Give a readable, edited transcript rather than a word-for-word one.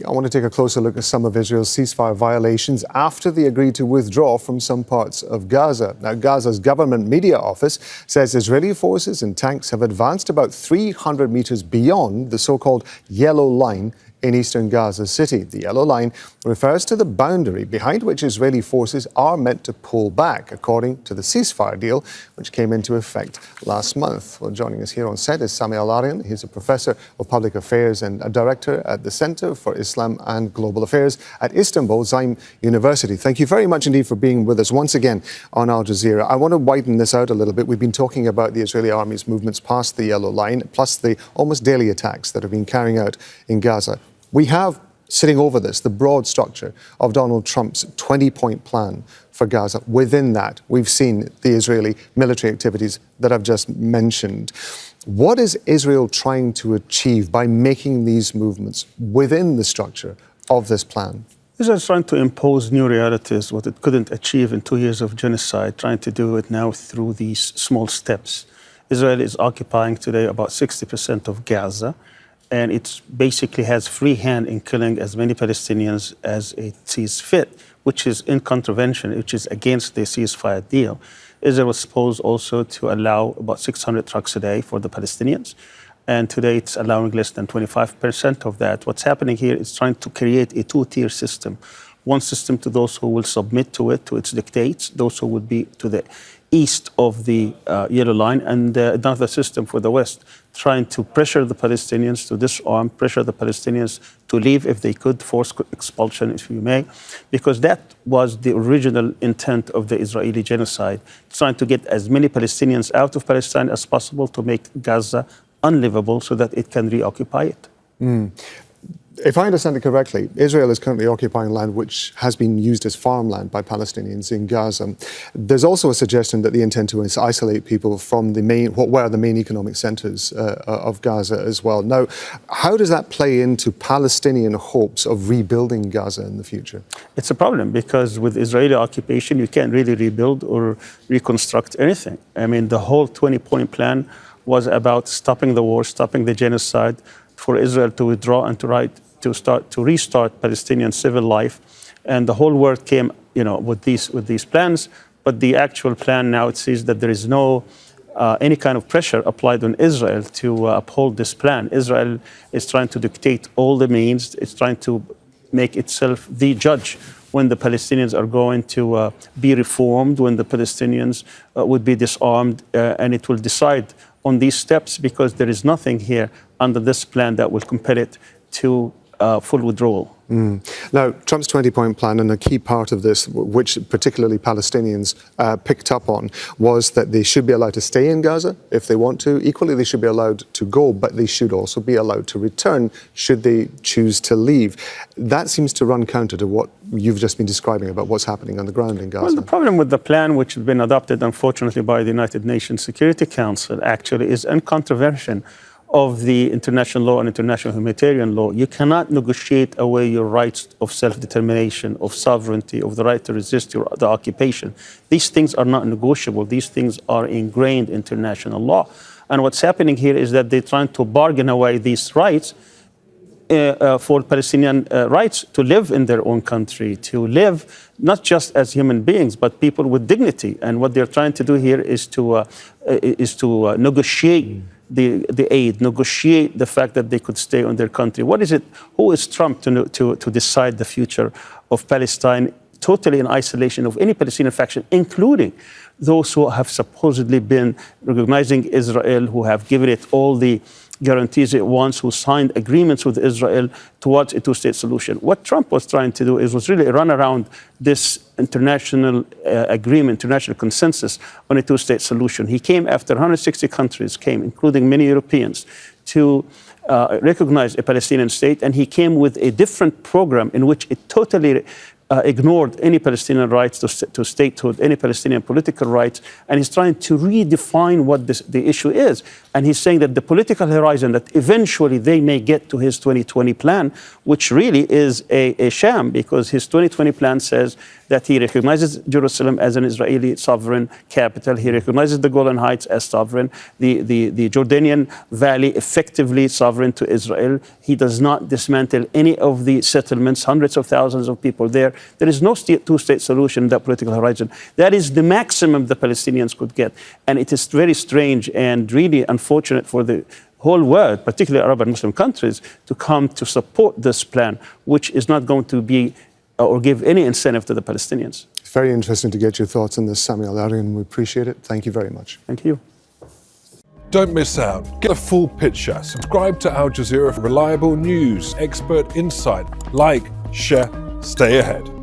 I want to take a closer look at some of Israel's ceasefire violations after they agreed to withdraw from some parts of Gaza. Now, Gaza's government media office says Israeli forces and tanks have advanced about 300 meters beyond the so-called Yellow Line in eastern Gaza City. The Yellow Line refers to the boundary behind which Israeli forces are meant to pull back, according to the ceasefire deal, which came into effect last month. Well, joining us here on set is Sami Al Arian. He's a professor of public affairs and a director at the Center for Islam and Global Affairs at Istanbul Zaim University. Thank you very much indeed for being with us once again on Al Jazeera. I want to widen this out a little bit. We've been talking about the Israeli army's movements past the Yellow Line, plus the almost daily attacks that have been carrying out in Gaza. We have, sitting over this, the broad structure of Donald Trump's 20-point plan for Gaza. Within that, we've seen the Israeli military activities that I've just mentioned. What is Israel trying to achieve by making these movements within the structure of this plan? Israel is trying to impose new realities, what it couldn't achieve in 2 years of genocide, trying to do it now through these small steps. Israel is occupying today about 60% of Gaza, and it basically has free hand in killing as many Palestinians as it sees fit, which is in contravention, which is against the ceasefire deal. Israel was supposed also to allow about 600 trucks a day for the Palestinians, and today it's allowing less than 25% of that. What's happening here is trying to create a two-tier system. One system to those who will submit to it, to its dictates, those who would be to the east of the Yellow Line, and another system for the West, trying to pressure the Palestinians to disarm, pressure the Palestinians to leave if they could, force expulsion, if you may, because that was the original intent of the Israeli genocide, trying to get as many Palestinians out of Palestine as possible to make Gaza unlivable so that it can reoccupy it. If I understand it correctly, Israel is currently occupying land which has been used as farmland by Palestinians in Gaza. There's also a suggestion that they intend to isolate people from what were the main economic centres of Gaza as well. Now, how does that play into Palestinian hopes of rebuilding Gaza in the future? It's a problem because with Israeli occupation, you can't really rebuild or reconstruct anything. I mean, the whole 20-point plan was about stopping the war, stopping the genocide, for Israel to withdraw and to restart Palestinian civil life, and the whole world came, with these plans. But the actual plan now, it sees that there is no any kind of pressure applied on Israel to uphold this plan. Israel is trying to dictate all the means. It's trying to make itself the judge when the Palestinians are going to be reformed, when the Palestinians would be disarmed, and it will decide on these steps because there is nothing here under this plan that will compel it to full withdrawal. Now, Trump's 20-point plan, and a key part of this, which particularly Palestinians picked up on, was that they should be allowed to stay in Gaza if they want to. Equally, they should be allowed to go, but they should also be allowed to return should they choose to leave. That seems to run counter to what you've just been describing about what's happening on the ground in Gaza. Well, the problem with the plan, which has been adopted, unfortunately, by the United Nations Security Council, actually is in contravention of the international law and international humanitarian law. You cannot negotiate away your rights of self-determination, of sovereignty, of the right to resist the occupation. These things are not negotiable. These things are ingrained in international law. And what's happening here is that they're trying to bargain away these rights for Palestinian rights to live in their own country, to live not just as human beings, but people with dignity. And what they're trying to do here is to negotiate the aid, negotiate the fact that they could stay on their country. What is it? Who is Trump to decide the future of Palestine totally in isolation of any Palestinian faction, including those who have supposedly been recognizing Israel, who have given it all the guarantees it wants, who signed agreements with Israel towards a two-state solution. What Trump was trying to do was really run around this international agreement, international consensus on a two-state solution. He came after 160 countries including many Europeans, to recognize a Palestinian state, and he came with a different program in which it totally ignored any Palestinian rights to statehood, any Palestinian political rights, and he's trying to redefine what the issue is. And he's saying that the political horizon, that eventually they may get to his 2020 plan, which really is a sham, because his 2020 plan says that he recognizes Jerusalem as an Israeli sovereign capital. He recognizes the Golan Heights as sovereign, the Jordanian Valley effectively sovereign to Israel. He does not dismantle any of the settlements, hundreds of thousands of people there. There is no two-state solution in that political horizon. That is the maximum the Palestinians could get. And it is very strange and really unfortunate for the whole world, particularly Arab and Muslim countries, to come to support this plan, which is not going to be or give any incentive to the Palestinians. It's very interesting to get your thoughts on this, Sami Al Arian. We appreciate it. Thank you very much. Thank you. Don't miss out. Get a full picture. Subscribe to Al Jazeera for reliable news, expert insight. Like, share, stay ahead.